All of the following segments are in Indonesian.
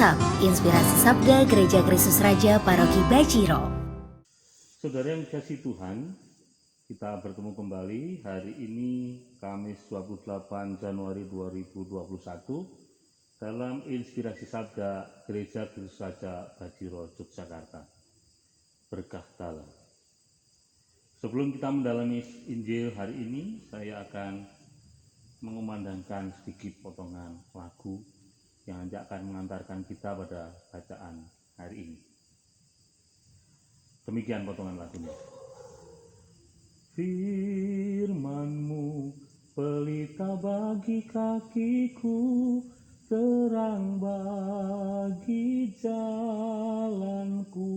WhatsApp Inspirasi Sabda Gereja Kristus Raja Paroki Bajiro. Saudara yang dikasihi Tuhan, kita bertemu kembali hari ini Kamis 28 Januari 2021 dalam Inspirasi Sabda Gereja Kristus Raja Bajiro, Yogyakarta. Berkah dalam. Sebelum kita mendalami Injil hari ini, saya akan mengumandangkan sedikit potongan lagu yang nanti akan mengantarkan kita pada bacaan hari ini. Demikian potongan lagunya. Firman-Mu pelita bagi kakiku, terang bagi jalanku.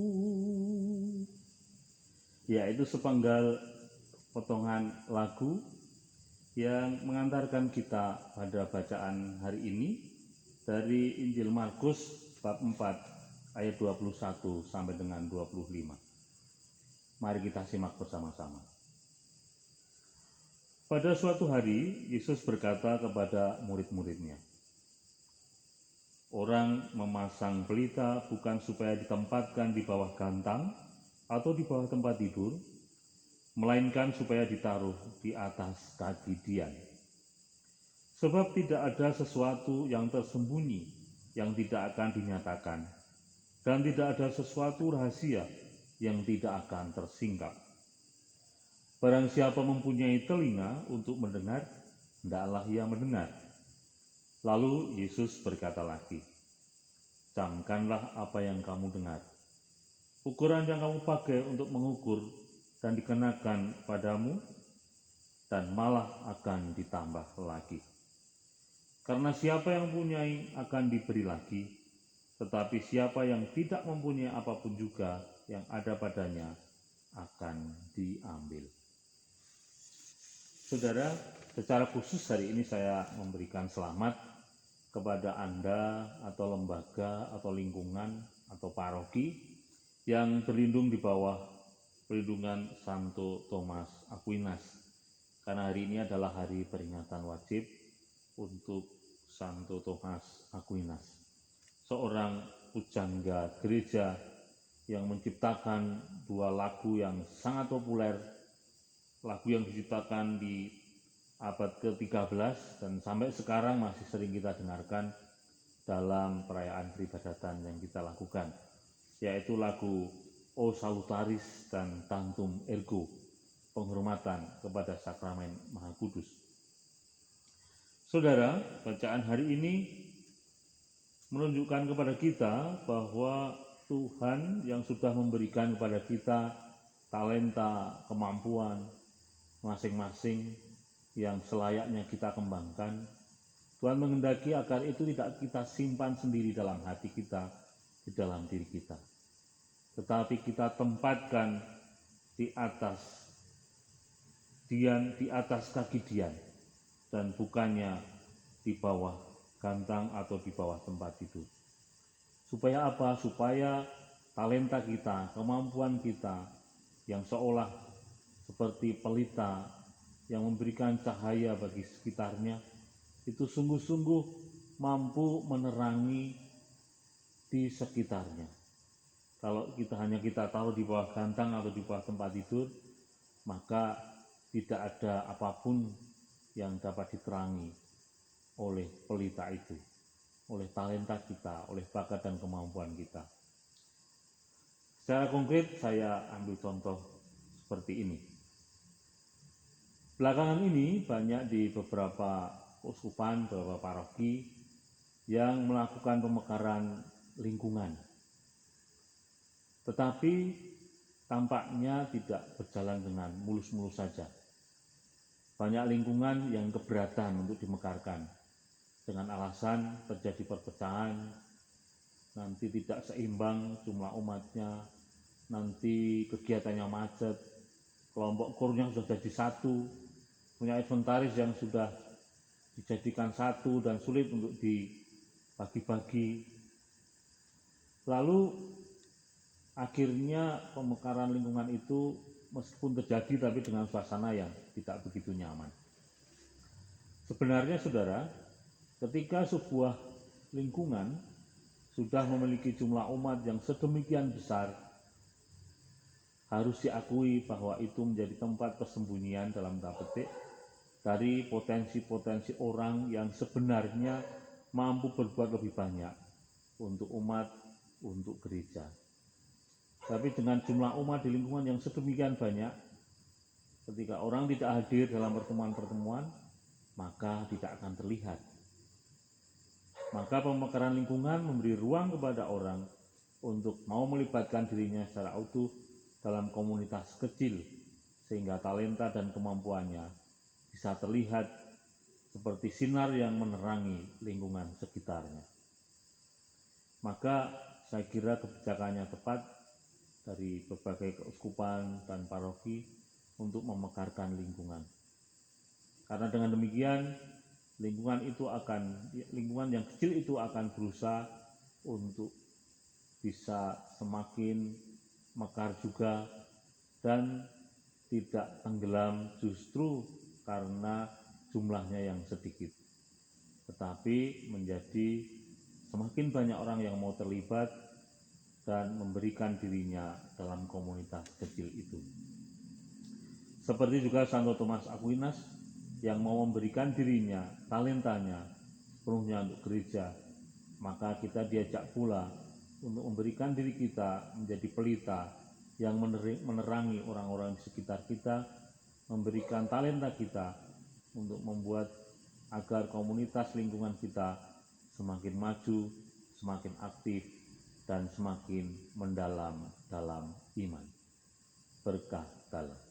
Ya, itu sepenggal potongan lagu yang mengantarkan kita pada bacaan hari ini dari Injil Markus bab 4 ayat 21 sampai dengan 25. Mari kita simak bersama-sama. Pada suatu hari, Yesus berkata kepada murid-muridnya, "Orang memasang pelita bukan supaya ditempatkan di bawah gantang atau di bawah tempat tidur, melainkan supaya ditaruh di atas kaki dian. Sebab tidak ada sesuatu yang tersembunyi yang tidak akan dinyatakan, dan tidak ada sesuatu rahasia yang tidak akan tersingkap. Barang siapa mempunyai telinga untuk mendengar, hendaklah ia mendengar." Lalu Yesus berkata lagi, "Camkanlah apa yang kamu dengar. Ukuran yang kamu pakai untuk mengukur dan dikenakan padamu, dan malah akan ditambah lagi. Karena siapa yang mempunyai akan diberi lagi, tetapi siapa yang tidak mempunyai apapun juga yang ada padanya akan diambil." Saudara, secara khusus hari ini saya memberikan selamat kepada Anda atau lembaga atau lingkungan atau paroki yang berlindung di bawah perlindungan Santo Thomas Aquinas. Karena hari ini adalah hari peringatan wajib untuk Santo Thomas Aquinas, seorang pujangga gereja yang menciptakan dua lagu yang sangat populer, lagu yang diciptakan di abad ke-13 dan sampai sekarang masih sering kita dengarkan dalam perayaan peribadatan yang kita lakukan, yaitu lagu O Salutaris dan Tantum Ergo, penghormatan kepada Sakramen Maha Kudus. Saudara, bacaan hari ini menunjukkan kepada kita bahwa Tuhan yang sudah memberikan kepada kita talenta, kemampuan masing-masing yang selayaknya kita kembangkan, Tuhan menghendaki agar itu tidak kita simpan sendiri dalam hati kita, di dalam diri kita, tetapi kita tempatkan di atas dian, di atas kaki dian, dan bukannya di bawah gantang atau di bawah tempat tidur. Supaya apa? Supaya talenta kita, kemampuan kita yang seolah seperti pelita yang memberikan cahaya bagi sekitarnya, itu sungguh-sungguh mampu menerangi di sekitarnya. Kalau kita taruh di bawah gantang atau di bawah tempat tidur, maka tidak ada apapun yang dapat diterangi oleh pelita itu, oleh talenta kita, oleh bakat dan kemampuan kita. Secara konkret saya ambil contoh seperti ini. Belakangan ini banyak di beberapa uskupan, beberapa paroki yang melakukan pemekaran lingkungan. Tetapi tampaknya tidak berjalan dengan mulus-mulus saja. Banyak lingkungan yang keberatan untuk dimekarkan dengan alasan terjadi perpecahan, nanti tidak seimbang jumlah umatnya, nanti kegiatannya macet, kelompok kurnya sudah jadi satu, punya inventaris yang sudah dijadikan satu dan sulit untuk dibagi-bagi. Lalu akhirnya pemekaran lingkungan itu meskipun terjadi tapi dengan suasana yang tidak begitu nyaman. Sebenarnya saudara, ketika sebuah lingkungan sudah memiliki jumlah umat yang sedemikian besar, harus diakui bahwa itu menjadi tempat persembunyian dalam tanda petik dari potensi-potensi orang yang sebenarnya mampu berbuat lebih banyak untuk umat, untuk gereja. Tapi dengan jumlah umat di lingkungan yang sedemikian banyak, ketika orang tidak hadir dalam pertemuan-pertemuan, maka tidak akan terlihat. Maka pemekaran lingkungan memberi ruang kepada orang untuk mau melibatkan dirinya secara utuh dalam komunitas kecil, sehingga talenta dan kemampuannya bisa terlihat seperti sinar yang menerangi lingkungan sekitarnya. Maka saya kira kebijakannya tepat dari berbagai keuskupan dan paroki untuk memekarkan lingkungan. Karena dengan demikian lingkungan yang kecil itu akan berusaha untuk bisa semakin mekar juga dan tidak tenggelam justru karena jumlahnya yang sedikit, tetapi menjadi semakin banyak orang yang mau terlibat dan memberikan dirinya dalam komunitas kecil itu. Seperti juga Santo Thomas Aquinas yang mau memberikan dirinya, talentanya sepenuhnya untuk gereja, maka kita diajak pula untuk memberikan diri kita menjadi pelita yang menerangi orang-orang di sekitar kita, memberikan talenta kita untuk membuat agar komunitas lingkungan kita semakin maju, semakin aktif, dan semakin mendalam dalam iman. Berkah dalam.